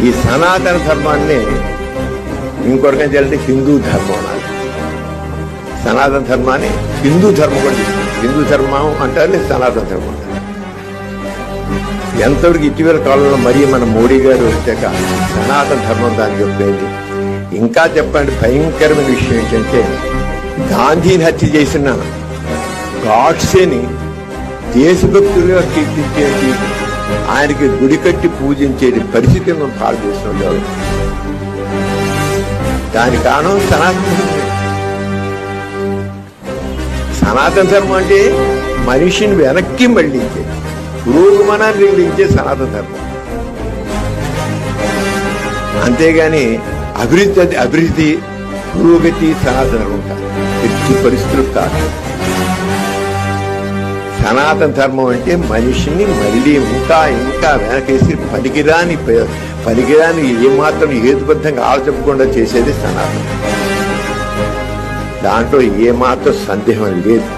ఈ సనాతన ధర్మాన్ని ఇంకొరకం చేయాలంటే హిందూ ధర్మం అనాలి. సనాతన ధర్మాన్ని హిందూ ధర్మం కూడా హిందూ ధర్మం అంటారు, సనాతన ధర్మం అంటారు. ఎంతవరకు ఇటీవల కాలంలో మరీ మన మోడీ గారు వచ్చాక సనాతన ధర్మం దానికి చెప్పేది. ఇంకా చెప్పండి, భయంకరమైన విషయం ఏంటంటే గాంధీని హత్య చేసిన గాడ్సేని దేశభక్తులుగా కీర్తించేది, ఆయనకి గుడి కట్టి పూజించేది పరిస్థితిని మనం పాడు చేస్తుంటారు. దాని కారణం సనాతన ధర్మం. సనాతన ధర్మం అంటే మనిషిని వెనక్కి మళ్ళించే, పురోగమనాన్ని నిర్మించే సనాతన ధర్మం. అంతేగాని అభివృద్ధి పురోగతి సనాతన ధర్మం కాదు, ఎట్టి పరిస్థితులు కాదు. సనాతన ధర్మం అంటే మనిషిని మళ్ళీ ఇంకా ఇంకా వెనకేసి పనికిరాని ఏమాత్రం హేతుబద్ధంగా ఆలోచించకుండా చేసేది సనాతనం. దాంట్లో ఏమాత్రం సందేహం లేదు.